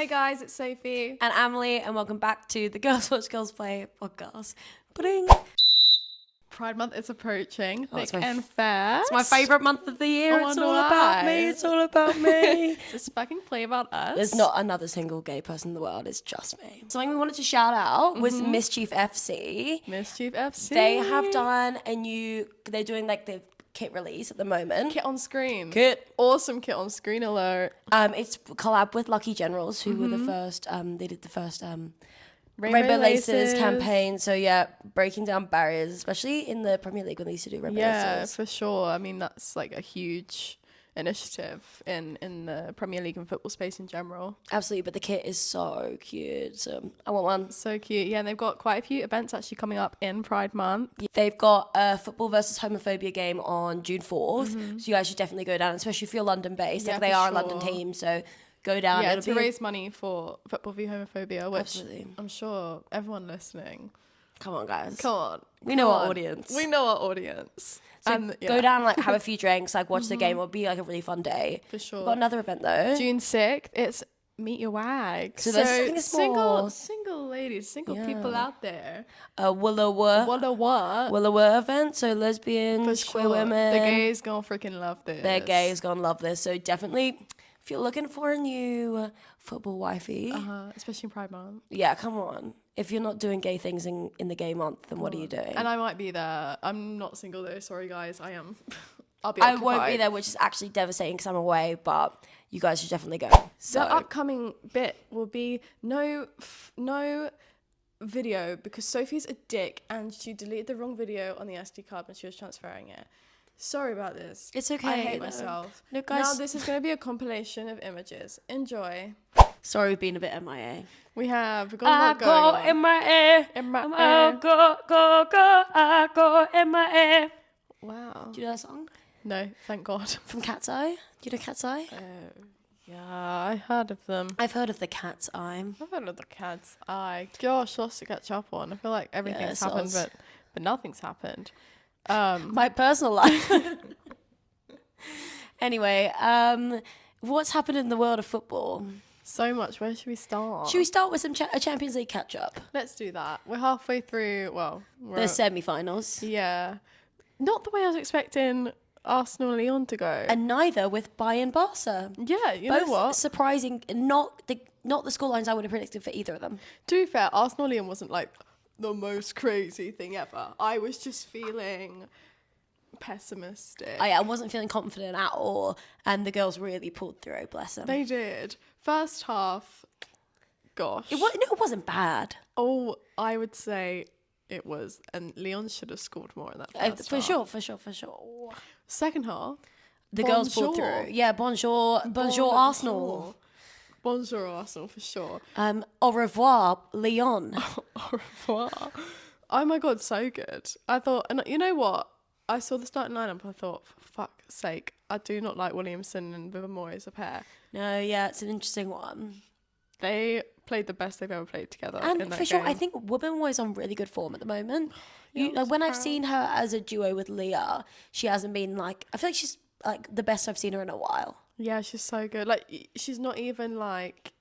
Hey guys, it's Sophie. And Emily, and welcome back to the Girls Watch Girls Play podcast. Pudding. Pride Month is approaching. Oh, Thick and fast. It's my favourite month of the year. I It's wonder all about why. me. It's all about me. Just fucking play about us. There's not another single gay person in the world. It's just me. Something we wanted to shout out was Mischief FC. Mischief FC. They have done they're doing like the kit release at the moment. Kit on screen. Kit. Awesome kit on screen alert. It's collab with Lucky Generals, who were the first, they did the first Rainbow Laces campaign. So yeah, breaking down barriers, especially in the Premier League when they used to do Rainbow Laces. Yeah, for sure. I mean, that's like a huge initiative in the Premier League and football space in general. Absolutely, but the kit is so cute. So I want one. So cute. Yeah, and they've got quite a few events actually coming up in Pride Month. They've got a football versus homophobia game on June 4th. So you guys should definitely go down, especially if you're London based. Yeah, Like they for are a sure. London team, so go down. Yeah, It'll to be raise money for Football v Homophobia, which Absolutely. I'm sure everyone listening. Come on, guys. Come on. We know our audience. We know our audience. So And, go down, like have a few drinks, like watch the game. It'll be like a really fun day. For sure. We've got another event though. June 6th, it's Meet Your Wag. So there's something small. single ladies, single Yeah. people out there. Willowa What? event. So lesbians, queer women. The gays gonna freaking love this. They're gays, gonna love this. So definitely, if you're looking for a new football wifey, Especially in Pride Month. yeah, come on. If you're not doing gay things in the gay month, then what are you doing? And I might be there. I'm not single though. Sorry guys, I am. I'll be I occupied. won't be there, which is actually devastating because I'm away, but you guys should definitely go. So The upcoming bit will be no video because Sophie's a dick and she deleted the wrong video on the SD card when she was transferring it. Sorry about this. It's okay. I hate though. myself. No, guys. Now this is going to be a compilation of images. Enjoy. Sorry, we've been a bit MIA. We've got a I lot going on. MIA. MIA. Go. I go MIA. Wow. Do you know that song? No, thank God. From Cat's Eye? Do you know Cat's Eye? Yeah, I heard of them. I've heard of the Cat's Eye. I've heard of the Cat's Eye. Gosh, lots to catch up on. I feel like everything's happened, but nothing's happened. My personal life. Anyway, what's happened in the world of football? So much. Where should we start? Should we start with some a Champions League catch-up? Let's do that. We're halfway through. Well, The semi-finals. yeah, not the way I was expecting Arsenal Leon to go. And neither with Bayern Barca. Yeah, you Both know what? surprising, not the scorelines I would have predicted for either of them. To be fair, Arsenal Leon wasn't like the most crazy thing ever. I was just feeling pessimistic. I wasn't feeling confident at all, and the girls really pulled through, bless them. They did. First half, gosh. It wasn't bad. Oh, I would say it was. And Leon should have scored more in that first For half. For sure. Second half, The girls pulled Bonjour. through. Yeah, bonjour Arsenal. Bonjour Arsenal for sure. Au revoir, Lyon. Au revoir. Oh my God, so good. I thought, and you know what? I saw the starting lineup. I thought, for fuck's sake, I do not like Williamson and Vivian as a pair. No, yeah, it's an interesting one. They played the best they've ever played together. And in that for sure, game. I think Woman is on really good form at the moment. Yeah, I'm When I've surprised. seen her as a duo with Leah, she hasn't been like, I feel like she's like the best I've seen her in a while. Yeah, she's so good. Like, she's not even like,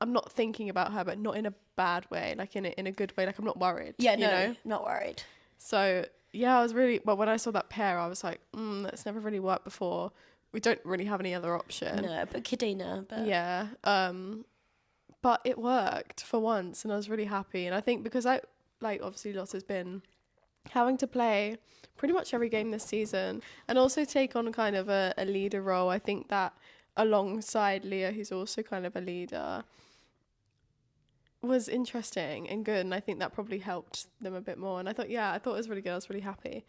I'm not thinking about her, but not in a bad way. Like in a good way. Like I'm not worried. Yeah, you know? not worried. So yeah, I was really. Well, when I saw that pair, I was like, that's never really worked before. We don't really have any other option. No, but Kadena. But Yeah. But it worked for once, and I was really happy. And I think because obviously Lotta's been having to play pretty much every game this season, and also take on kind of a leader role. I think that alongside Leah, who's also kind of a leader, was interesting and good, and I think that probably helped them a bit more. And I thought it was really good. I was really happy.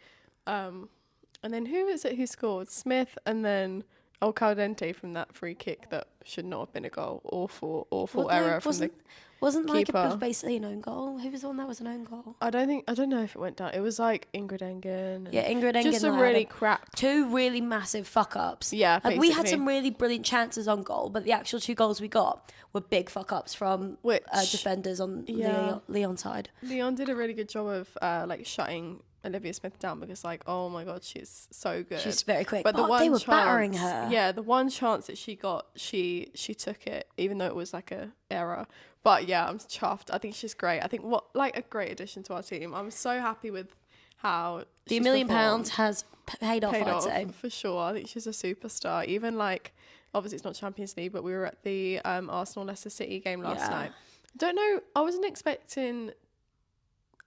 And then who is it who scored? Smith, and then Caldente from that free kick that should not have been a goal. Awful error from the Wasn't like it was keeper. basically an own goal. Who was the one that was an own goal? I don't know if it went down. It was like Ingrid Engen. Yeah, Ingrid Engen. Just some had really a- crap. two really massive fuck ups. Yeah, like, we had basically. some really brilliant chances on goal, but the actual two goals we got were big fuck ups from Which- defenders on Yeah. Leon's side. Leon did a really good job of like shutting Olivia Smith down because, like, oh my god, she's so good. She's very quick. But they were battering her. Yeah, the one chance that she got, she took it, even though it was like a error. But yeah, I'm chuffed. I think she's great. I think a great addition to our team. I'm so happy with how the £1 million has paid off. I'd say for sure. I think she's a superstar. Even like, obviously it's not Champions League, but we were at the Arsenal Leicester City game last night. Don't know. I wasn't expecting.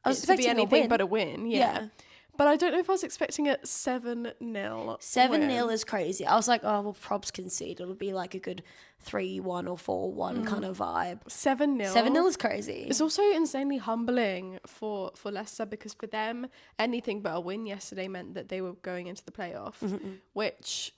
I was expecting to be anything but a win. Yeah. But I don't know if I was expecting a 7-0. 7-0 is crazy. I was like, oh, well, probs concede. It'll be like a good 3-1 or 4-1 kind of vibe. 7-0. 7-0 is crazy. It's also insanely humbling for Leicester because for them, anything but a win yesterday meant that they were going into the playoff, which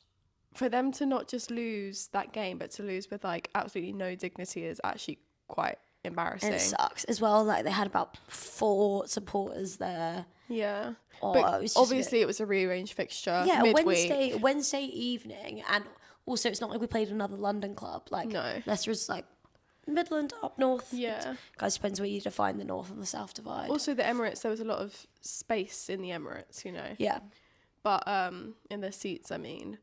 for them to not just lose that game, but to lose with like absolutely no dignity is actually quite embarrassing. And it sucks as well. Like they had about 4 supporters there. Yeah. But obviously it was a rearranged fixture. Yeah, midweek. Wednesday evening, and also it's not like we played another London club. Like Leicester is like Midland up north. Yeah. Guys, depends where you define the north and the south divide. Also the Emirates, there was a lot of space in the Emirates, you know. Yeah. But in the seats, I mean.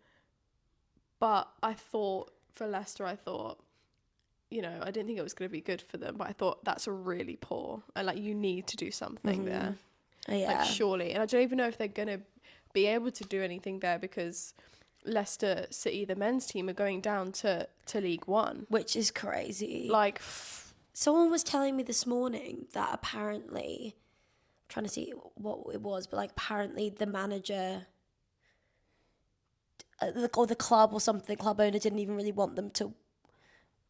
But I thought for Leicester, you know, I didn't think it was going to be good for them, but I thought that's really poor. And, like, you need to do something there. Yeah. Like, surely. And I don't even know if they're going to be able to do anything there because Leicester City, the men's team, are going down to League One. Which is crazy. Like, someone was telling me this morning that apparently, I'm trying to see what it was, but, like, apparently the manager, or the club or something, the club owner didn't even really want them to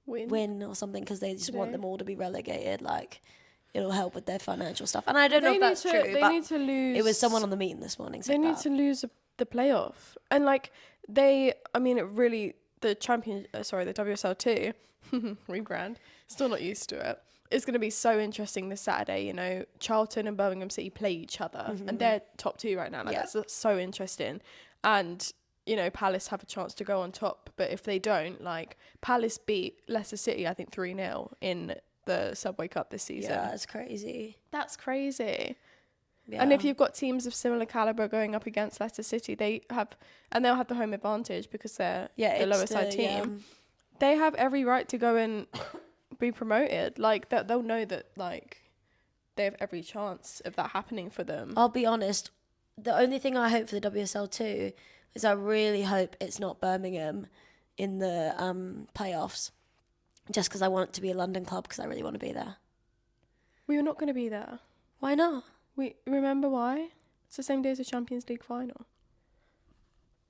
win or something because they just want them all to be relegated. Like, it'll help with their financial stuff. And I don't know if that's true. They need to lose. It was someone on the meeting this morning. They need to lose the playoff. And like the WSL 2 rebrand. Still not used to it. It's going to be so interesting this Saturday. You know, Charlton and Birmingham City play each other, and they're top 2 right now. Like that's so interesting. And you know, Palace have a chance to go on top, but if they don't, like, Palace beat Leicester City, I think 3-0 in the Subway Cup this season. Yeah, that's crazy. That's crazy. Yeah. And if you've got teams of similar caliber going up against Leicester City, they'll have the home advantage because they're the lower side team. Yeah. They have every right to go and be promoted. Like, they'll know that, like, they have every chance of that happening for them. I'll be honest, the only thing I hope for the WSL 2 is I really hope it's not Birmingham in the playoffs, just because I want it to be a London club because I really want to be there. We were not going to be there. Why not? We remember why? It's the same day as the Champions League final.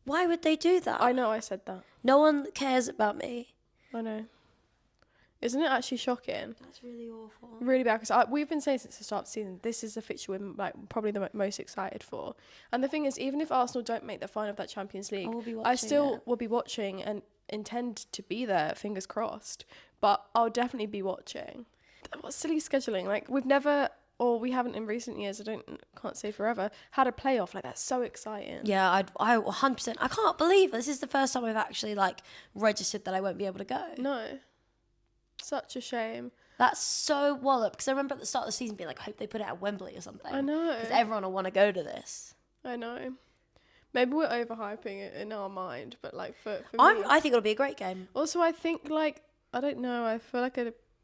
Why would they do that? I know I said that. No one cares about me. I know. Isn't it actually shocking? That's really awful. Really bad, because we've been saying since the start of the season, this is the fixture we're like probably the most excited for. And the thing is, even if Arsenal don't make the final of that Champions League, I still will be watching and intend to be there, fingers crossed. But I'll definitely be watching. What silly scheduling. Like, we haven't in recent years, can't say forever, had a playoff. Like, that's so exciting. Yeah, I 100%. I can't believe this is the first time I've actually, like, registered that I won't be able to go. No. Such a shame. That's so wallop, because I remember at the start of the season being like, I hope they put it at Wembley or something. I know. Because everyone will want to go to this. I know. Maybe we're overhyping it in our mind, but like for me, I think it'll be a great game. Also, I think like, I don't know, I feel like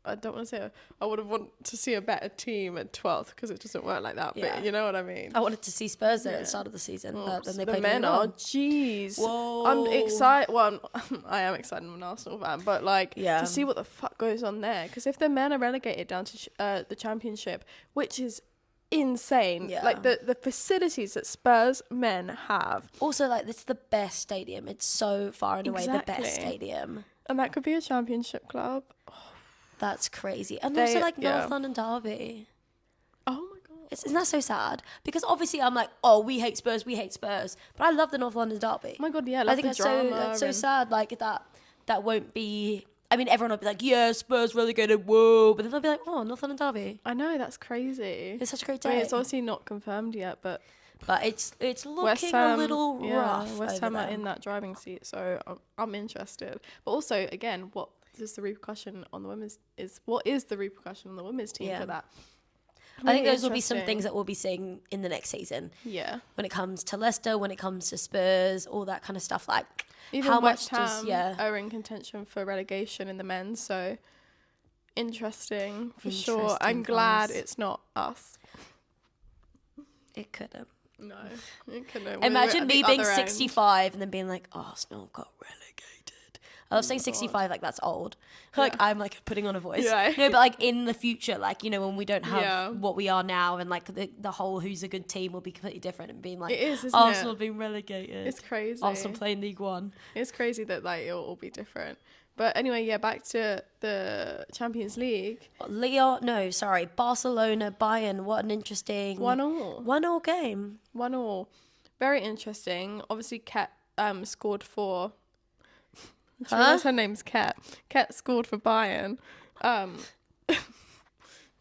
I don't want to say I would have wanted to see a better team at 12th because it doesn't work like that. Yeah. But you know what I mean. I wanted to see Spurs there at the start of the season, but then they played men are. Jeez. Whoa. I'm excited. Well, I am excited. I'm an Arsenal fan, but like to see what the fuck goes on there. Because if the men are relegated down to the Championship, which is insane, like the facilities that Spurs men have. Also, like, it's the best stadium. It's so far and away the best stadium. And that could be a Championship club. That's crazy. And also, like, North London Derby. Oh, my God. Isn't that so sad? Because obviously I'm like, oh, we hate Spurs. But I love the North London Derby. Oh, my God, yeah. I think that's so sad, like, that won't be... I mean, everyone will be like, yeah, Spurs relegated, whoa. But then they'll be like, oh, North London Derby. I know, that's crazy. It's such a great day. I mean, it's obviously not confirmed yet, but it's looking a little rough. West Ham are in that driving seat, so I'm interested. But also, again, what is the repercussion on the women's team for that? I think Really those will be some interesting. things that we'll be seeing in the next season. Yeah. When it comes to Leicester, when it comes to Spurs, all that kind of stuff. Like, Even how West much does Ham are in contention for relegation in the men's, so interesting for sure. Interesting, I'm glad guys. it's not us. It couldn't. No, it couldn't. Imagine We're me at the being other end. 65 and then being like, Arsenal got relegated. I love saying 65 like that's old. Like I'm like putting on a voice. Yeah. No, but like in the future, like, you know, when we don't have Yeah. what we are now, and like the whole who's a good team will be completely different, and being like, It is, isn't Arsenal it? being relegated. It's crazy. Arsenal playing League One. It's crazy that like it'll all be different. But anyway, yeah, back to the Champions League. Barcelona, Bayern. What an interesting 1-1 game. 1-1. Very interesting. Obviously, Ket scored for. Do you realize her name's Ket? Ket scored for Bayern. What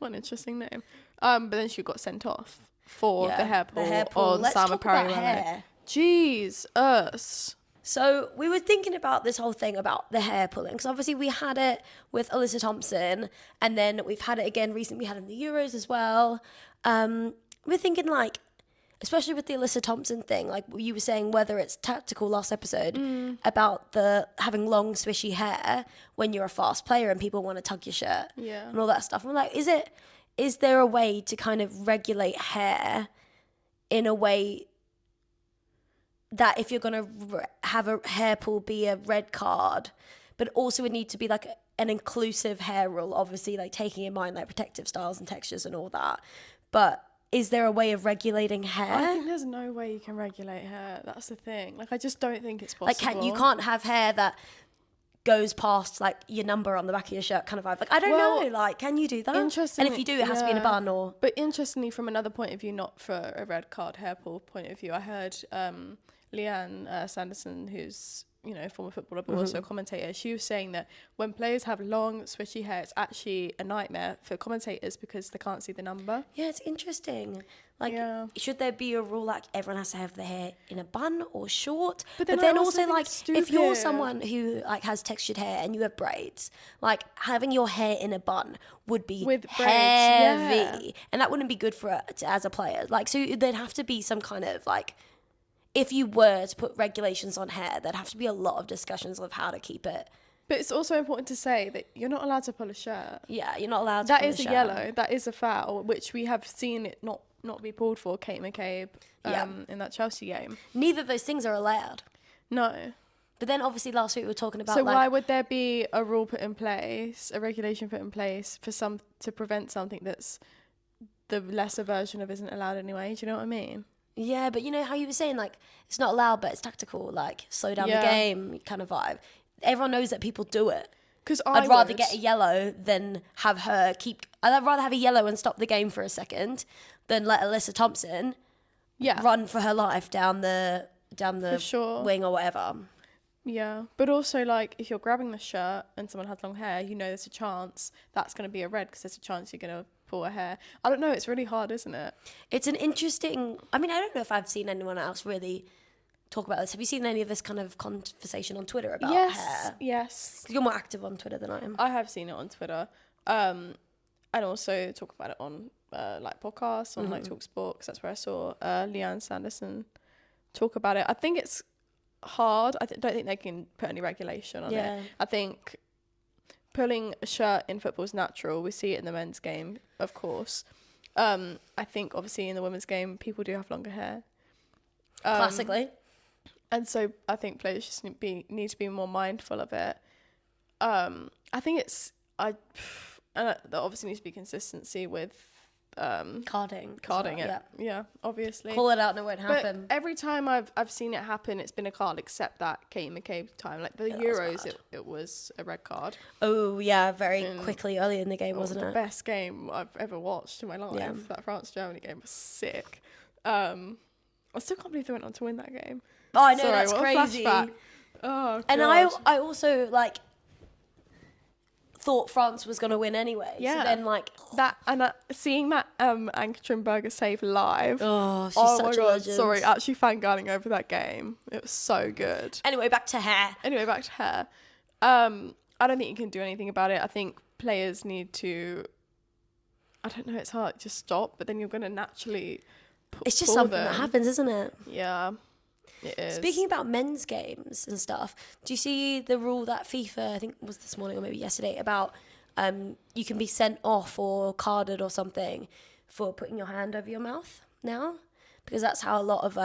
an interesting name. But then she got sent off for the hair pull on Let's Sama talk about Parry. hair. Jeez, us. So we were thinking about this whole thing about the hair pulling, because obviously we had it with Alyssa Thompson, and then we've had it again recently. We had it in the Euros as well. We're thinking, like, especially with the Alyssa Thompson thing, like you were saying, whether it's tactical last episode about the having long swishy hair when you're a fast player and people want to tug your shirt and all that stuff. And we're like, is there a way to kind of regulate hair in a way that if you're going to have a hair pull be a red card, but also it need to be like an inclusive hair rule, obviously, like taking in mind like protective styles and textures and all that. But is there a way of regulating hair? I think there's no way you can regulate hair. That's the thing. Like, I just don't think it's possible. Like, you can't have hair that goes past like your number on the back of your shirt kind of vibe. Like, I don't know, like, can you do that? Interesting. And if you do, it has to be in a bun or... But interestingly, from another point of view, not for a red card hair pull point of view, I heard Leah Sanderson, who's, you know, a former footballer but also a commentator, she was saying that when players have long swishy hair, it's actually a nightmare for commentators because they can't see the number. Yeah, it's interesting. Like, should there be a rule like everyone has to have their hair in a bun or short? But then also like, if you're someone who like has textured hair and you have braids, like having your hair in a bun would be With heavy, and that wouldn't be good for as a player. Like, so there'd have to be some kind of like, if you were to put regulations on hair, there'd have to be a lot of discussions of how to keep it. But it's also important to say that you're not allowed to pull a shirt. Yeah, you're not allowed to That pull is a a shirt. yellow. That is a foul, which we have seen it not be pulled for Kate McCabe in that Chelsea game. Neither of those things are allowed. No. But then obviously last week we were talking about So like, why would there be a rule put in place, a regulation put in place for to prevent something that's the lesser version of isn't allowed anyway? Do you know what I mean? yeah, but you know how you were saying like it's not allowed but it's tactical, like slow down the game kind of vibe. Everyone knows that people do it. Because I'd rather get a yellow than have her I'd rather have a yellow and stop the game for a second than let Alyssa Thompson run for her life down the wing or whatever. Yeah, but also like if you're grabbing the shirt and someone has long hair, you know there's a chance that's going to be a red because there's a chance you're going to pull a hair. I don't know, it's really hard, isn't it? It's an interesting... I mean, I don't know if I've seen anyone else really talk about this. Have you seen any of this kind of conversation on Twitter about hair? Yes. 'Cause you're more active on Twitter than I am. I have seen it on Twitter. And also talk about it on like podcasts, on like Talk Sport, because that's where I saw Leanne Sanderson talk about it. I think it's hard. I don't think they can put any regulation on it. I think pulling a shirt in football is natural. We see it in the men's game, of course. I think obviously in the women's game, people do have longer hair. Classically. And so I think players just need to be more mindful of it. I think and there obviously needs to be consistency with Carding it. Yeah, obviously. Call it out and it won't happen. But every time I've seen it happen, it's been a card, except that Kate McCabe time. Like the Euros, it was a red card. Oh, yeah, very quickly early in the game, wasn't it? The best game I've ever watched in my life. Yeah. That France-Germany game was sick. I still can't believe they went on to win that game. Oh, I know, Sorry, that's what crazy. A flashback. Oh, and God. I also, like, thought France was going to win anyway. Yeah. So then, like... That, and seeing that Anke save live. Oh, she's oh such my a God, legend. sorry. Actually fangirling over that game. It was so good. Anyway, back to hair. Back to hair. I don't think you can do anything about it. I think players need to... I don't know, it's hard. Just stop, but then you're going to naturally It's just pull something them. that happens, isn't it? Yeah, it is. Speaking about men's games and stuff, do you see the rule that FIFA, I think it was this morning or maybe yesterday, about you can be sent off or carded or something for putting your hand over your mouth now? Because that's how a lot of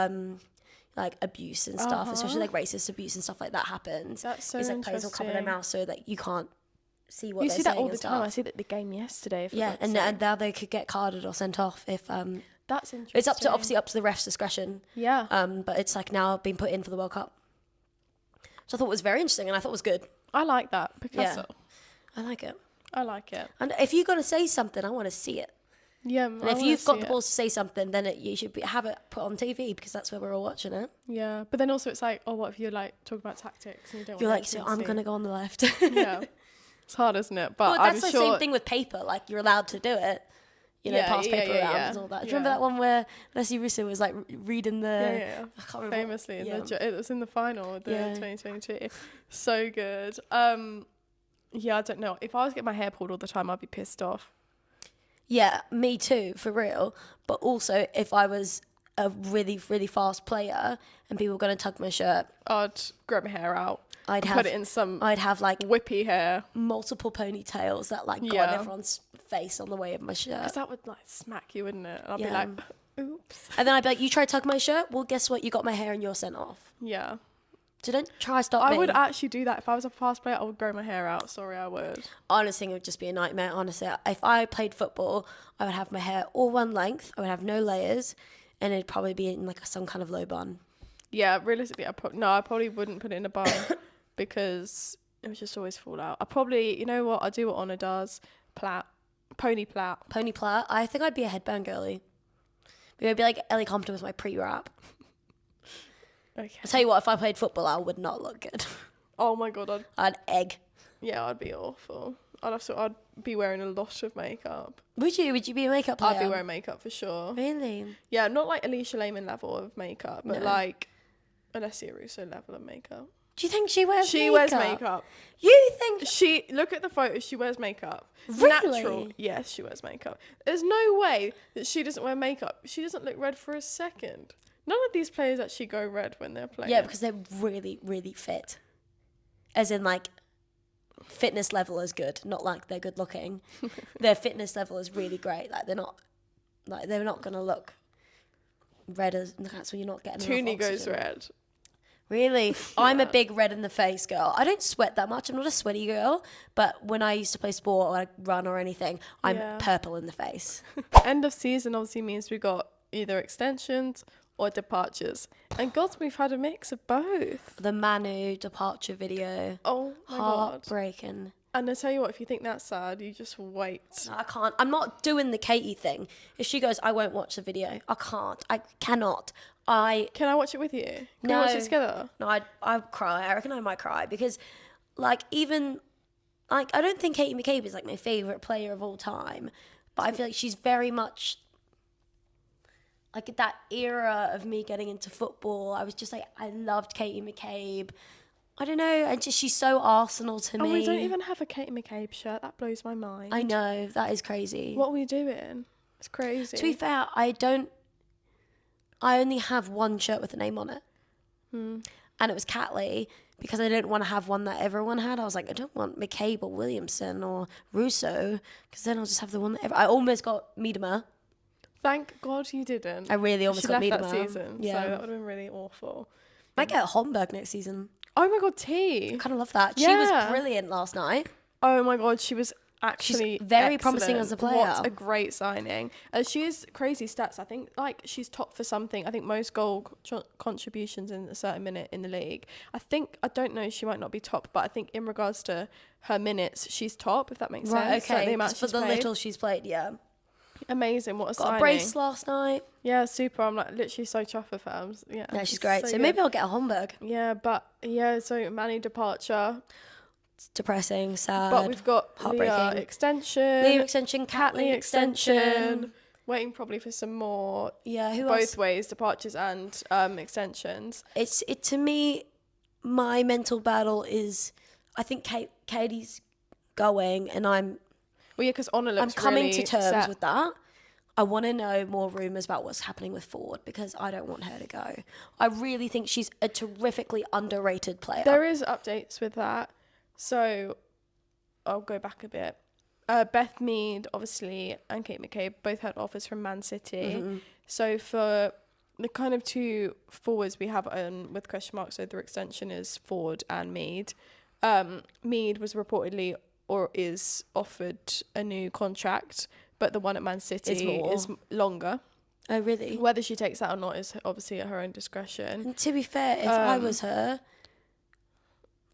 like abuse and stuff, especially like racist abuse and stuff like that happens. That's so Is like players will cover their interesting. mouth so that you can't see what You they're see that saying all and the stuff. time. I see that the game yesterday. For Yeah, God's and sake. now they could get carded or sent off if That's interesting. it's obviously up to the ref's discretion. Yeah. But it's like now being put in for the World Cup. So I thought it was very interesting and I thought it was good. I like that. Picasso. I like it. I like it. And if you're gonna say something, I want to see it. Yeah. And if you've got the balls to say something, then you should have it put on TV because that's where we're all watching it. Yeah, but then also it's like, oh, what if you're like talking about tactics and you don't You're want like, so I'm gonna go on the left. Yeah, it's hard, isn't it? But Well, I'm that's the sure. same thing with paper. Like you're allowed to do it. You know, pass paper around and all that. Do you remember that one where Leslie Russo was like reading the? Yeah. I can't remember. Famously, it was in the final of the Yeah. 2022. So good. Yeah, I don't know. If I was getting my hair pulled all the time, I'd be pissed off. Yeah, me too, for real. But also, if I was a really, really fast player and people were going to tug my shirt, I'd grow my hair out. I'd put it in some I'd have like whippy hair. multiple ponytails that like got Yeah. everyone's face on the way of my shirt. Because that would like smack you, wouldn't it? I'd be Yeah. like, oops. And then I'd be like, you try to tug my shirt? Well, guess what? You got my hair and you're sent off. Yeah. So don't try to stop me. I would actually do that. If I was a fast player, I would grow my hair out. Sorry, I would. Honestly, it would just be a nightmare. Honestly, if I played football, I would have my hair all one length. I would have no layers, and it'd probably be in like some kind of low bun. Yeah, realistically, I probably wouldn't put it in a bun because it would just always fall out. I probably, you know what? I do what Honor does. Pony plait. Pony plait. I think I'd be a headband girly. Maybe I'd be like Ellie Compton with my pre-wrap. Okay. I'll tell you what, if I played football, I would not look good. Oh my god, I'd egg. I'd be awful. I'd be wearing a lot of makeup. Would you? Would you be a makeup player? I'd be wearing makeup for sure. Really? Yeah, not like Alicia Lehman level of makeup, but No. like Alessia Russo level of makeup. Do you think she wears She makeup? wears makeup. You think? She look at the photos. She wears makeup. Really? Natural. Yes, she wears makeup. There's no way that she doesn't wear makeup. She doesn't look red for a second. None of these players actually go red when they're playing. Yeah, because they're really, really fit. As in, like, fitness level is good. Not like they're good looking. Their fitness level is really great. Like, they're not gonna look red as. That's when you're not getting enough Tooney goes oxygen. red. Really? I'm a big red in the face girl. I don't sweat that much. I'm not a sweaty girl. But when I used to play sport or like run or anything, I'm Yeah. purple in the face. End of season obviously means we got either extensions or departures. And God, we've had a mix of both. The Manu departure video. Oh my god. Heartbreaking. And I tell you what, if you think that's sad, you just wait. No, I can't. I'm not doing the Katie thing. If she goes, I won't watch the video. I can't. I cannot. Can I watch it with you? Can we watch it together? No, I'd cry. I reckon I might cry because, like, even, like, I don't think Katie McCabe is, like, my favourite player of all time. But I feel like she's very much, like, that era of me getting into football. I was just, like, I loved Katie McCabe. I don't know. And just, she's so Arsenal to me. Oh, we don't even have a Katie McCabe shirt. That blows my mind. I know. That is crazy. What are we doing? It's crazy. To be fair, I only have one shirt with a name on it. And it was Catley because I didn't want to have one that everyone had. I was like, I don't want McCabe or Williamson or Russo because then I'll just have the one that I almost got Miedema. Thank God you didn't. I really almost got left Miedema. that season, Yeah. so that would have been really awful. Might get Homburg next season. Oh my God, T. I kind of love that. She was Yeah. brilliant last night. Oh my God, she was actually very promising excellent. as a player. What a great signing. She has crazy stats. I think like she's top for something. I think most goal contributions in a certain minute in the league. I don't know, she might not be top, but I think in regards to her minutes, she's top, if that makes Right, sense. Like, okay. the amount For she's the played. little she's played, yeah. Amazing, what a Got signing. a brace last night. Yeah, super. I'm like literally so chuffed with her. Yeah, Yeah, she's great. So good. maybe I'll get a Homburg. Yeah, but yeah, so Manny departure. It's depressing, sad. But we've got heartbreaking. Leah extension. Leah extension, Catley extension. Waiting probably for some more Yeah, who both else? ways, departures and extensions. It to me, my mental battle is, I think Katie's going, and I'm Well, yeah, because Honor looks I'm coming really to terms set. with that. I want to know more rumours about what's happening with Ford because I don't want her to go. I really think she's a terrifically underrated player. There is updates with that. So I'll go back a bit. Beth Mead, obviously, and Kate McCabe both had offers from Man City. Mm-hmm. So for the kind of two forwards we have with question marks, so their extension is Ford and Mead. Mead was reportedly or is offered a new contract, but the one at Man City is longer. Oh, really? Whether she takes that or not is obviously at her own discretion. And to be fair, if I was her,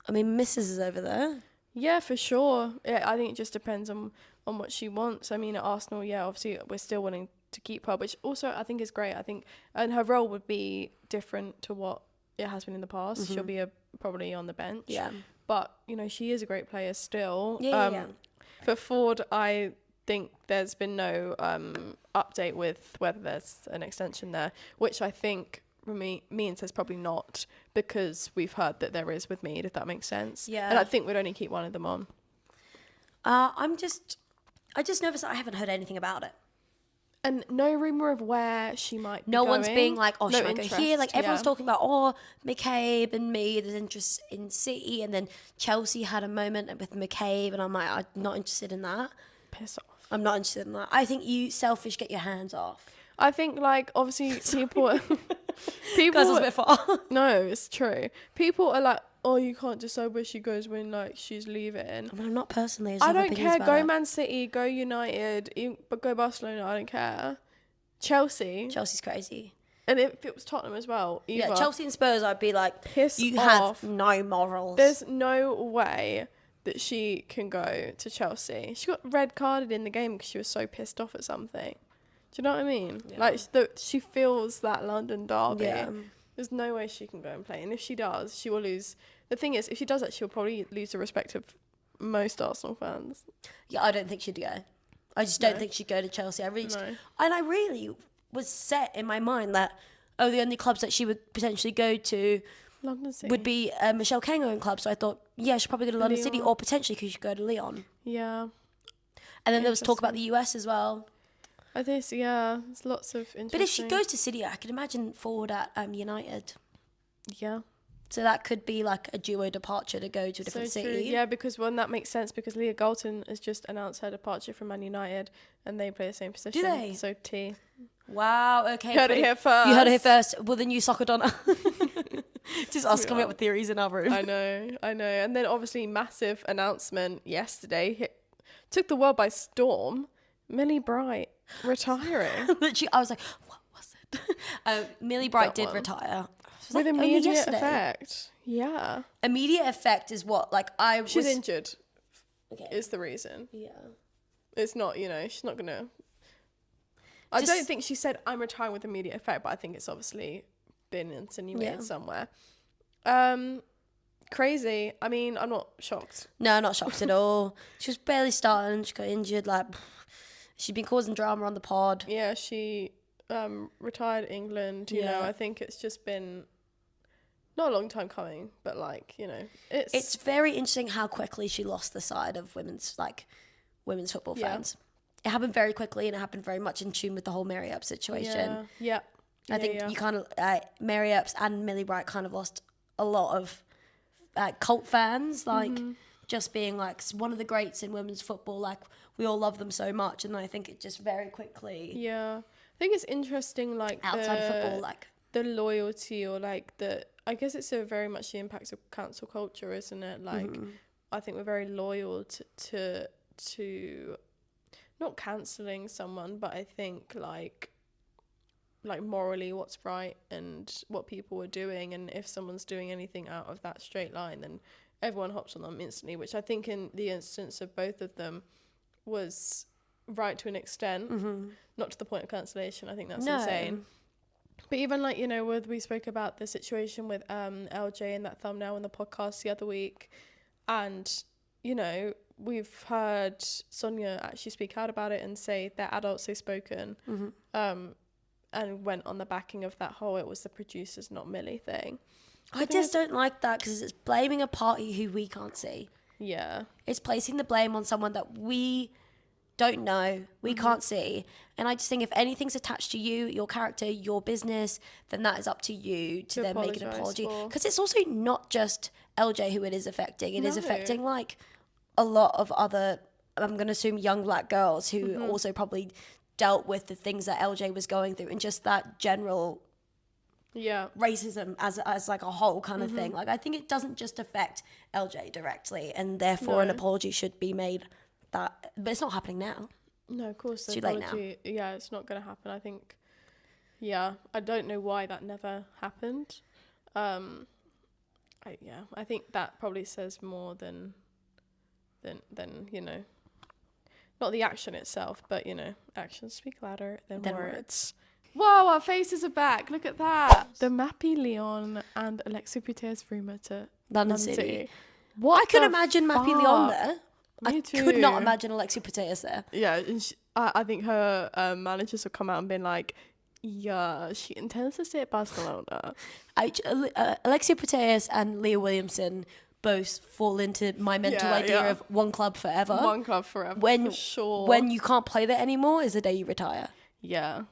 I mean, Mrs. is over there. Yeah, for sure. Yeah, I think it just depends on what she wants. I mean, at Arsenal, yeah, obviously we're still wanting to keep her, which also I think is great. I think, and her role would be different to what it has been in the past. Mm-hmm. She'll be probably on the bench. Yeah. But, you know, she is a great player still. Yeah. For Ford, I think there's been no update with whether there's an extension there, which I think means there's probably not, because we've heard that there is with Mead, if that makes sense. Yeah. And I think we'd only keep one of them on. I just nervous that I haven't heard anything about it. And no rumour of where she might be No going. one's being like, oh, No she might go interest, here. Like, everyone's yeah. talking about, oh, McCabe and me, there's interest in City. And then Chelsea had a moment with McCabe. And I'm like, I'm not interested in that. Piss off. I'm not interested in that. I think you selfish get your hands off. I think, like, obviously people... Guys, that's a bit far. No, it's true. People are like, oh, you can't decide where she goes when, like, she's leaving. I mean, I'm not personally. I don't care. Go Man City, go United, but go Barcelona. I don't care. Chelsea. Chelsea's crazy. And if it was Tottenham as well, either. Yeah, Chelsea and Spurs, I'd be like, Piss you off. have no morals. There's no way that she can go to Chelsea. She got red carded in the game because she was so pissed off at something. Do you know what I mean? Yeah. Like, she feels that London derby. Yeah. There's no way she can go and play. And if she does, she will lose. The thing is, if she does that, she'll probably lose the respect of most Arsenal fans. Yeah, I don't think she'd go. I just don't think she'd go to Chelsea. And I really was set in my mind that, the only clubs that she would potentially go to London City would be Michelle Kang own club. So I thought, yeah, she'd probably go to London City, or potentially she could go to Leon. Yeah. And then there was talk about the US as well. There's lots of interesting. But if she goes to City, I could imagine Ford at United. Yeah. So that could be like a duo departure to go to a different city. True. Yeah, because that makes sense, because Leah Galton has just announced her departure from Man United and they play the same position. Do they? So T. Wow, okay. You heard it here first. You heard it here first. Well, the new soccer donna. Just us coming up with theories in our room. I know. And then obviously massive announcement yesterday. Took the world by storm. Millie Bright retiring. Literally, I was like, what was it? Millie Bright did retire. With immediate effect. Yeah. Immediate effect is what? Like, She's injured. Okay. Is the reason. Yeah. It's not, she's not going to... I don't think she said, I'm retiring with immediate effect, but I think it's obviously been insinuated somewhere. Crazy. I mean, I'm not shocked. No, not shocked at all. She was barely starting. She got injured. Like, she'd been causing drama on the pod. Yeah, she retired England. You know, I think it's just been not a long time coming, but like, it's very interesting how quickly she lost the side of women's football fans. It happened very quickly, and it happened very much in tune with the whole Mary Earps situation. Yeah. I think you kind of Mary Earps and Millie Bright kind of lost a lot of cult fans, like just being like one of the greats in women's football. Like, we all love them so much, and I think it just very quickly. Yeah, I think it's interesting, like outside of football, like the loyalty, or like I guess it's very much the impacts of cancel culture, isn't it? Like, I think we're very loyal to not cancelling someone, but I think like morally what's right and what people are doing, and if someone's doing anything out of that straight line, then everyone hops on them instantly, which I think in the instance of both of them was right to an extent, not to the point of cancellation. I think that's insane. But even like, we spoke about the situation with LJ and that thumbnail on the podcast the other week, and we've heard Sonia actually speak out about it and say they're adults, they've spoken, and went on the backing of that whole, it was the producers, not Millie thing. I just don't like that, because it's blaming a party who we can't see. Yeah. It's placing the blame on someone that we don't know. We can't see. And I just think if anything's attached to you, your character, your business, then that is up to you to then make an apology. Because it's also not just LJ who it is affecting. It is affecting like a lot of other, I'm going to assume, young black girls who also probably dealt with the things that LJ was going through, and just that general racism as like a whole kind of thing. Like, I think it doesn't just affect LJ directly, and therefore an apology should be made. But it's not happening now. No, of course. It's too late now. Yeah, it's not going to happen. I think, I don't know why that never happened. I think that probably says more than not the action itself, but, actions speak louder than words. Wow, our faces are back. Look at that. The Mappy Leon and Alexia Putellas rumour to London City. What I could imagine Mappy Leon there. Me too. I could not imagine Alexia Putellas there. Yeah, and I think her managers have come out and been like, yeah, she intends to stay at Barcelona. Alexia Putellas and Leah Williamson both fall into my mental idea of one club forever. One club forever, for sure. When you can't play there anymore is the day you retire. Yeah.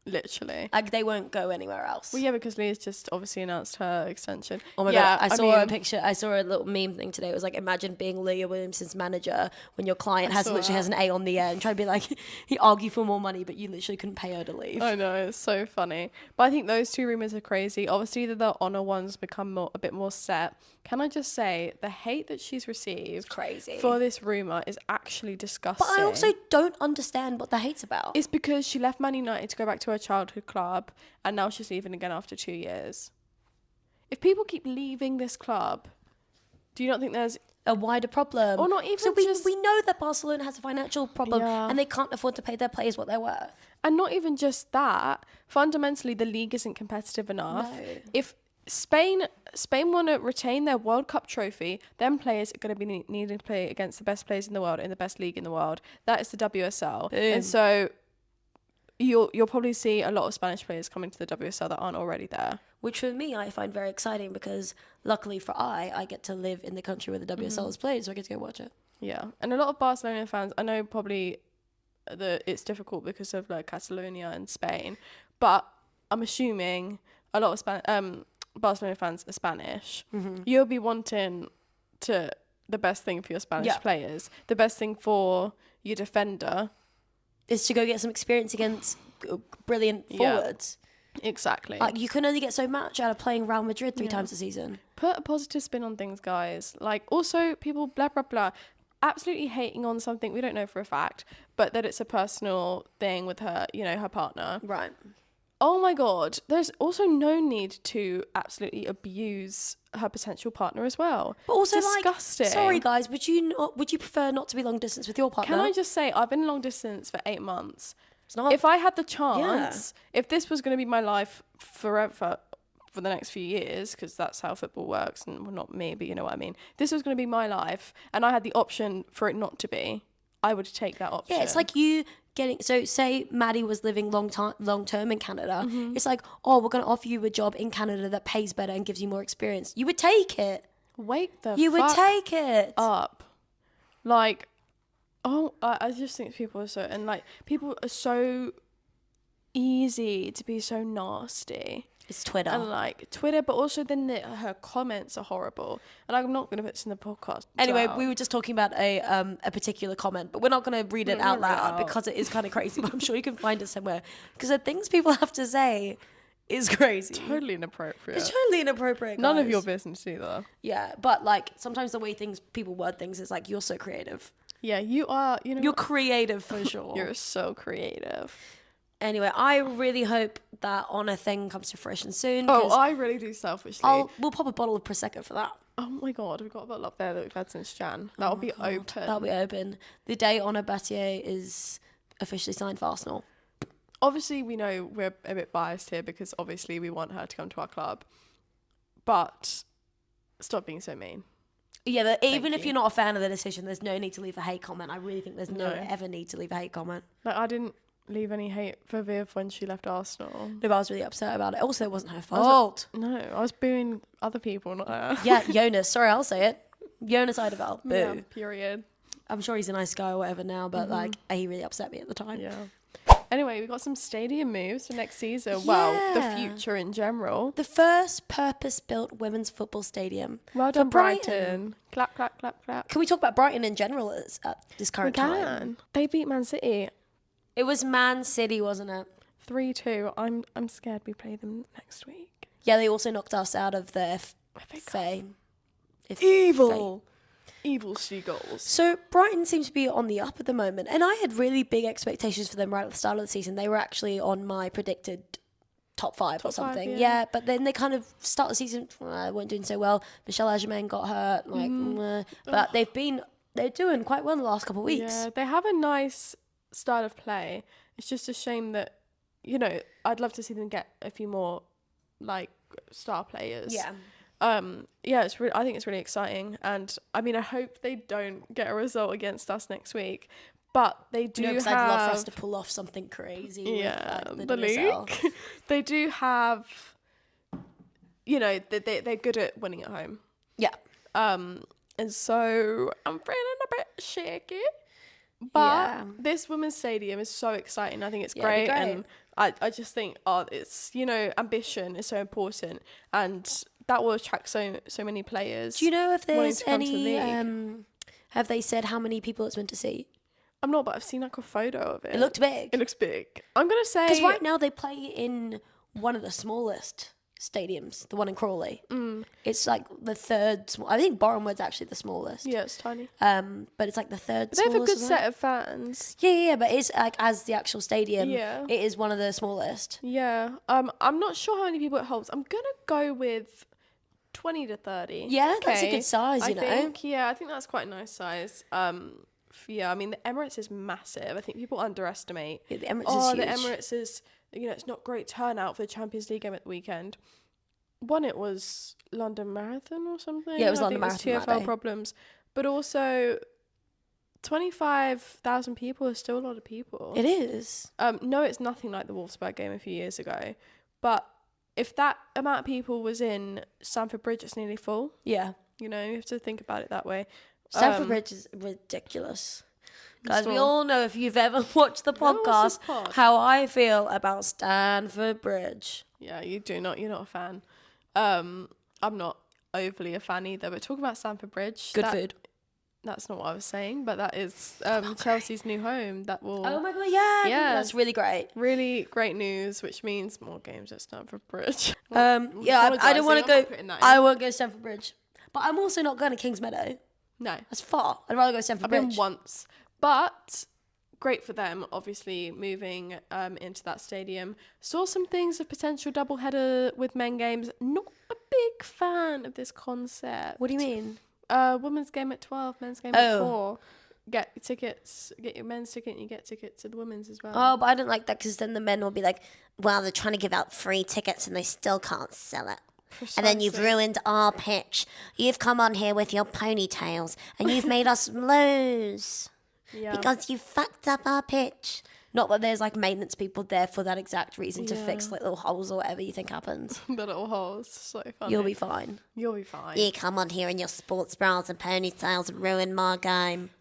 Literally. Like, they won't go anywhere else. Well, yeah, because Leah's just obviously announced her extension. Oh my God. I saw a picture. I saw a little meme thing today. It was like, imagine being Leah Williamson's manager when your client has an A on the end. Try to be like, he argue for more money, but you literally couldn't pay her to leave. I know, it's so funny. But I think those two rumours are crazy. Obviously, the Honour one's become a bit more set. Can I just say, the hate that she's received for this rumour is actually disgusting. But I also don't understand what the hate's about. It's because she left Man United to go back to her childhood club, and now she's leaving again after 2 years. If people keep leaving this club, do you not think there's a wider problem? Or not even so we know that Barcelona has a financial problem and they can't afford to pay their players what they're worth. And not even just that. Fundamentally, the league isn't competitive enough. No. If Spain want to retain their World Cup trophy, then players are going to be needing to play against the best players in the world in the best league in the world. That is the WSL. Boom. And so you'll probably see a lot of Spanish players coming to the WSL that aren't already there. Which for me, I find very exciting because luckily for I get to live in the country where the WSL is played, so I get to go watch it. Yeah. And a lot of Barcelona fans, I know probably it's difficult because of like Catalonia and Spain, but I'm assuming a lot of Barcelona fans are Spanish. You'll be wanting the best thing for your Spanish players, the best thing for your defender is to go get some experience against brilliant forwards. Exactly. Like, you can only get so much out of playing Real Madrid 3 times a season. Put a positive spin on things, guys. Like, also, people blah blah blah absolutely hating on something we don't know for a fact, but that it's a personal thing with her, her partner. Right. Oh my God. There's also no need to absolutely abuse her potential partner as well. But also, disgusting. Sorry guys, would you prefer not to be long distance with your partner? Can I just say, I've been long distance for 8 months. It's not. If I had the chance, if this was going to be my life forever for the next few years, because that's how football works, and well, not me, but you know what I mean. If this was going to be my life, and I had the option for it not to be, I would take that option. Yeah, it's like you getting, so say Maddie was living long term in Canada. It's like, oh, we're going to offer you a job in Canada that pays better and gives you more experience. You would take it. You would take it up. Like, I just think people are so easy to be so nasty. It's Twitter. And like Twitter, but also then her comments are horrible. And I'm not going to put this in the podcast. Anyway, we were just talking about a particular comment, but we're not going to read it out loud because it is kind of crazy, but I'm sure you can find it somewhere. Because the things people have to say is crazy. Totally inappropriate. It's totally inappropriate, guys. None of your business either. Yeah, but like sometimes the way people word things is like, you're so creative. Yeah, you are. You're creative for sure. You're so creative. Anyway, I really hope that Honour thing comes to fruition soon. Oh, I really do selfishly. We'll pop a bottle of Prosecco for that. Oh my God, we've got a bottle up there that we've had since Jan. That'll be open. That'll be open. The day Honour Battier is officially signed for Arsenal. Obviously, we know we're a bit biased here because obviously we want her to come to our club. But stop being so mean. Yeah, even if you're not a fan of the decision, there's no need to leave a hate comment. I really think there's no ever need to leave a hate comment. Like, I didn't leave any hate for Viv when she left Arsenal. No, but I was really upset about it. Also, it wasn't her fault. I was booing other people, not her. Yeah, Jonas. Sorry, I'll say it. Jonas Eideveld. Boo. Yeah, period. I'm sure he's a nice guy or whatever now, but like he really upset me at the time. Yeah. Anyway, we got some stadium moves for next season. Well, the future in general. The first purpose-built women's football stadium. Well done, Brighton. Clap, clap, clap, clap. Can we talk about Brighton in general at this current time? They beat Man City. It was Man City, wasn't it? 3-2. I'm scared we play them next week. Yeah, they also knocked us out of the FA. Evil seagulls. So Brighton seems to be on the up at the moment, and I had really big expectations for them right at the start of the season. They were actually on my predicted top 5 or something. Yeah, but then they kind of start the season weren't doing so well. Michelle Agermain got hurt, but they're doing quite well in the last couple of weeks. Yeah, they have a nice style of play. It's just a shame that, I'd love to see them get a few more like star players. Yeah. I think it's really exciting, and I mean, I hope they don't get a result against us next week, but they do have. I'd love for us to pull off something crazy. Yeah, with, the league. They do have. They're good at winning at home. Yeah. And so I'm feeling a bit shaky, but this women's stadium is so exciting. I think it's great, and I just think it's ambition is so important, and that will attract so many players. Do you know if there's any? Have they said how many people it's meant to see? I'm not, but I've seen like a photo of it. It looked big. It looks big. I'm gonna say because right now they play in one of the smallest stadiums, the one in Crawley. It's like the third. I think Bournemouth's actually the smallest. Yeah, it's tiny. But it's like the third. But they have a good set of fans. Yeah, but it's like as the actual stadium. Yeah. It is one of the smallest. Yeah. I'm not sure how many people it holds. I'm gonna go with 20 to 30. Yeah, that's a good size, I think that's quite a nice size. I mean, the Emirates is massive. I think people underestimate. Yeah, the Emirates is huge. The Emirates is, it's not great turnout for the Champions League game at the weekend. It was London Marathon or something. Yeah, it was London Marathon. It was TfL problems. But also, 25,000 people is still a lot of people. It is. No, it's nothing like the Wolfsburg game a few years ago. But if that amount of people was in Stamford Bridge, it's nearly full. Yeah. You have to think about it that way. Stamford Bridge is ridiculous. Guys, we all know if you've ever watched the podcast how I feel about Stamford Bridge. Yeah, you're not a fan. I'm not overly a fan either, but talking about Stamford Bridge. Good food. That's not what I was saying, but that is Chelsea's new home. That will. Oh my god! Yeah, that's really great. Really great news, which means more games at Stamford Bridge. I don't want to go. I won't go Stamford Bridge, but I'm also not going to Kings Meadow. No, that's far. I'd rather go Stamford Bridge. I've been once, but great for them. Obviously, moving into that stadium. Saw some things of potential doubleheader with men games. Not a big fan of this concept. What do you mean? Women's game at 12, men's game at 4. Get tickets, get your men's ticket, and you get tickets to the women's as well. Oh, but I don't like that because then the men will be like, well, they're trying to give out free tickets and they still can't sell it. Precisely. And then you've ruined our pitch. You've come on here with your ponytails and you've made us lose. Yeah. Because you fucked up our pitch. Not that there's like maintenance people there for that exact reason to fix like little holes or whatever you think happens. The little holes, so funny. You'll be fine. You'll be fine. You come on here in your sports bras and ponytails and ruin my game.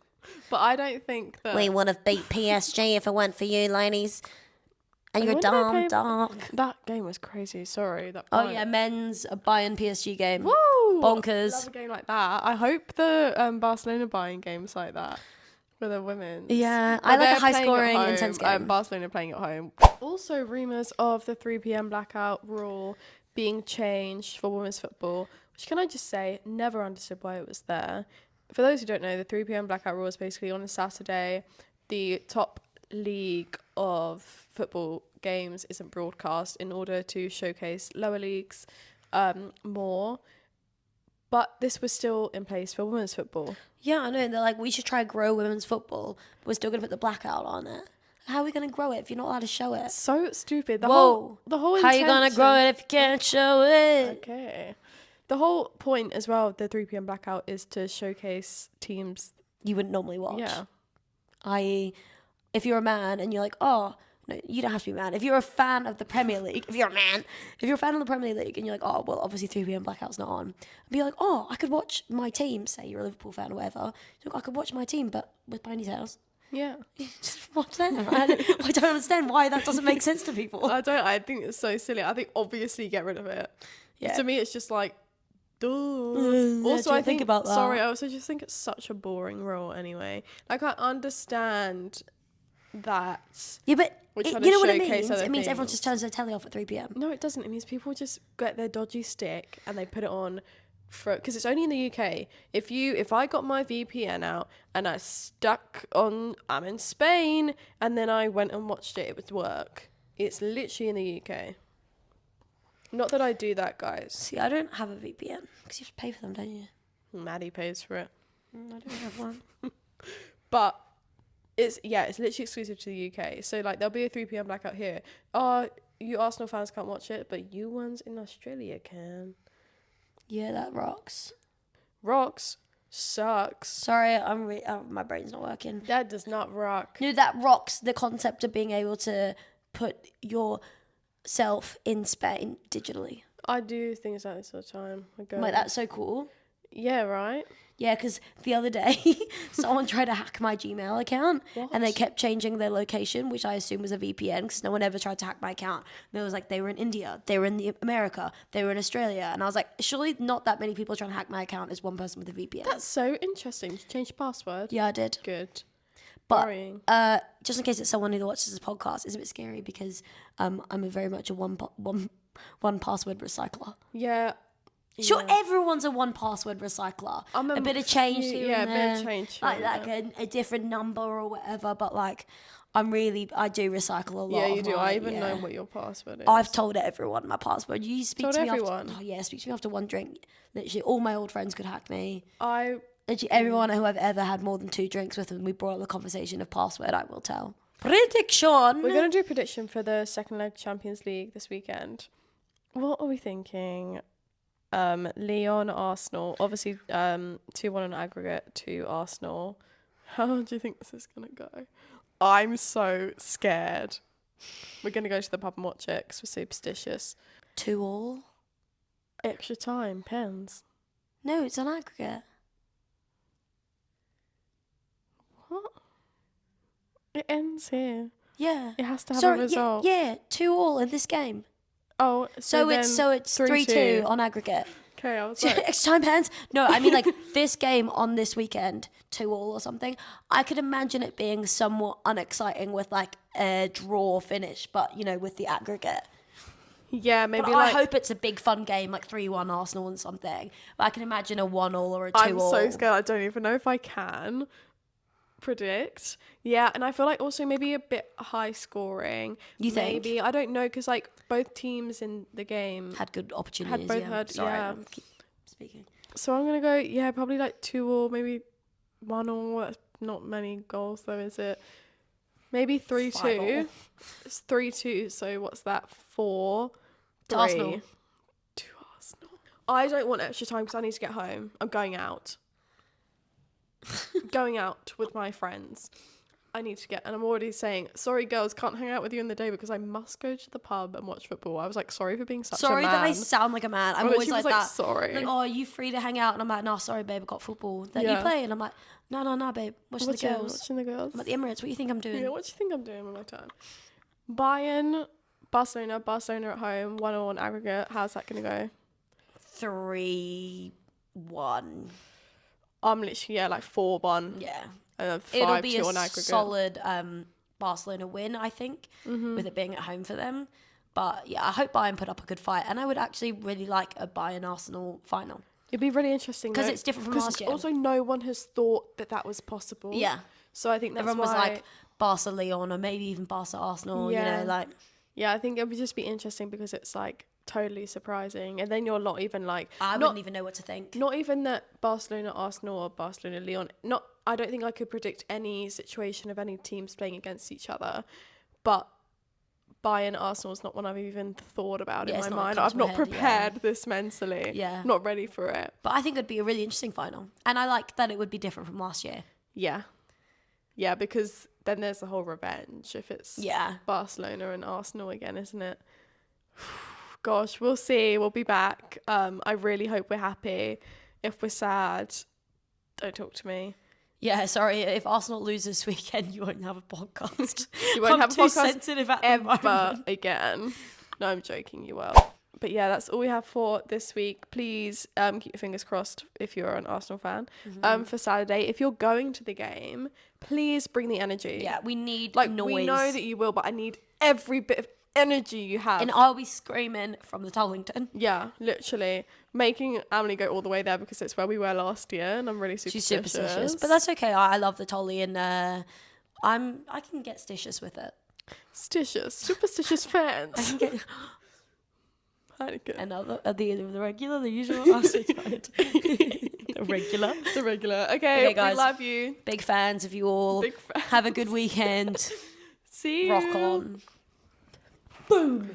But I don't think that... We would have beat PSG if it weren't for you, ladies. And you're dumb, dark. That game was crazy, sorry. Men's Bayern PSG game. Woo! Bonkers. Love a game like that. I hope the Barcelona Bayern game's like that. For the women. Yeah, I like a high-scoring, intense game. Barcelona playing at home. Also, rumours of the 3 p.m. blackout rule being changed for women's football, which can I just say, never understood why it was there. For those who don't know, the 3 p.m. blackout rule is basically on a Saturday, the top league of football games isn't broadcast in order to showcase lower leagues more. But this was still in place for women's football. Yeah, I know. They're like, we should try to grow women's football, but we're still going to put the blackout on it. How are we going to grow it if you're not allowed to show it? So stupid. The whole intention. How are you going to grow it if you can't show it? Okay. The whole point as well of the 3 p.m. blackout is to showcase teams you wouldn't normally watch. Yeah. I.e., if you're a man and you're like, oh, No, you don't have to be mad. If you're a fan of the Premier League, if you're a fan of the Premier League and you're like, oh, well, obviously 3 p.m. blackout's not on, be like, oh, I could watch my team, say you're a Liverpool fan or whatever, look, I could watch my team, but with ponytails. Yeah. Just watch them. I don't understand why that doesn't make sense to people. I think it's so silly. I think obviously get rid of it. Yeah. To me, it's just like, duh. Also, I think about that. Sorry, I also just think it's such a boring rule anyway. Like, I understand that. Yeah, but you know what it means? It means things. everyone just turns their telly off at 3 p.m. No, it doesn't. It means people just get their dodgy stick and they put it on for, because it's only in the UK. If I got my VPN out and I I'm in Spain, and then I went and watched it would work. It's literally in the UK. Not that I do that, guys. See, I don't have a VPN because you have to pay for them, don't you? Maddie pays for it. I don't have one. But it's literally exclusive to the UK. So like there'll be a 3 p.m. blackout here. Oh, you Arsenal fans can't watch it, but you ones in Australia can. Yeah, that rocks. Rocks sucks. Sorry, my brain's not working. That does not rock. No, that rocks the concept of being able to put yourself in Spain digitally. I do things like this all the time. Like, that's so cool. Yeah, right? Yeah, because the other day, someone tried to hack my Gmail account. What? And they kept changing their location, which I assume was a VPN, because no one ever tried to hack my account. They was like, they were in India, they were in America, they were in Australia. And I was like, surely not that many people trying to hack my account is one person with a VPN. That's so interesting. Did you change your password? Yeah, I did. Good. But Worrying. just in case it's someone who watches this podcast, it's a bit scary because I'm very much a one password recycler. Yeah. Sure, everyone's a one password recycler. A bit of change here and there, a bit of change. like a different number or whatever. But like, I do recycle a lot. Yeah, you do. I even know what your password is. I've told everyone my password. You speak Told to me everyone? speak to me after one drink. Literally, all my old friends could hack me. Literally, everyone who I've ever had more than 2 drinks with, and we brought up the conversation of password, I will tell. Prediction. We're gonna do a prediction for the second leg Champions League this weekend. What are we thinking? Lyon, Arsenal. Obviously, 2-1 on aggregate to Arsenal. How do you think this is gonna go? I'm so scared. We're gonna go to the pub and watch it because we're superstitious. 2-2. Extra time, pens. No, it's on aggregate. What? It ends here. Yeah. It has to have a result. Yeah, 2-2 in this game. Oh, so it's 3-2 on aggregate. Okay, I was like, extra time pens. No, I mean like this game on this weekend, 2-2 or something. I could imagine it being somewhat unexciting with like a draw finish, but with the aggregate. yeah, maybe. But I hope it's a big fun game, like 3-1 Arsenal and something. But I can imagine a 1-1 or a 2-2. I'm so scared. I don't even know if I can predict. Yeah, and I feel like also maybe a bit high scoring. You think? Maybe, I don't know, because like both teams in the game had good opportunities. Sorry, I keep speaking. So I'm gonna go, probably like 2-2, maybe 1-1. That's not many goals though, is it? Maybe 3-2. It's 3-2. So what's that? 4 to Arsenal. To Arsenal. I don't want extra time because I need to get home. I'm going out. Going out with my friends. I need to and I'm already saying, sorry girls, can't hang out with you in the day because I must go to the pub and watch football. I was like, sorry for being such a man. Sorry that I sound like a man. I'm always like that. Sorry. Like, oh, are you free to hang out? And I'm like, no, sorry babe, I've got football. That you play? And I'm like, no babe, watching the girls. Watching the girls. I'm at the Emirates. What do you think I'm doing? Yeah, what do you think I'm doing with my time? Bayern, Barcelona at home, 1-1 on aggregate. How's that going to go? 3-1. I'm literally, like 4-1. Yeah. 5-2 It'll be a on aggregate. solid Barcelona win, I think, with it being at home for them. But yeah, I hope Bayern put up a good fight. And I would actually really like a Bayern-Arsenal final. It'd be really interesting. Because it's different from last year. Also, no one has thought that was possible. Yeah. So I think that's everyone why... was like Barca-Lyon or maybe even Barca-Arsenal, Yeah, I think it would just be interesting because it's like totally surprising. And then you're not even like... I wouldn't even know what to think. Not even that Barcelona-Arsenal or Barcelona-Lyon... I don't think I could predict any situation of any teams playing against each other. But Bayern-Arsenal is not one I've even thought about in my mind. I've not prepared this mentally. Yeah. Not ready for it. But I think it'd be a really interesting final. And I like that it would be different from last year. Yeah. Yeah, because then there's the whole revenge if it's Barcelona and Arsenal again, isn't it? Gosh, we'll see. We'll be back. I really hope we're happy. If we're sad, don't talk to me. Yeah, sorry. If Arsenal lose this weekend, you won't have a podcast. You won't have a podcast sensitive at ever again. No, I'm joking. You will. But yeah, that's all we have for this week. Please keep your fingers crossed if you're an Arsenal fan for Saturday. If you're going to the game, please bring the energy. Yeah, we need noise. We know that you will, but I need every bit of energy you have. And I'll be screaming from the Tollington. Yeah, literally. Making Emily go all the way there because it's where we were last year, and I'm really superstitious. She's superstitious. But that's okay. I love the Tolly, and I can get stitious with it. Superstitious fans. I can get... Heineken. And at the end of the regular, the usual. I'm so tired. The regular. Okay, guys. We love you. Big fans of you all. Have a good weekend. See you. Rock on. Boom.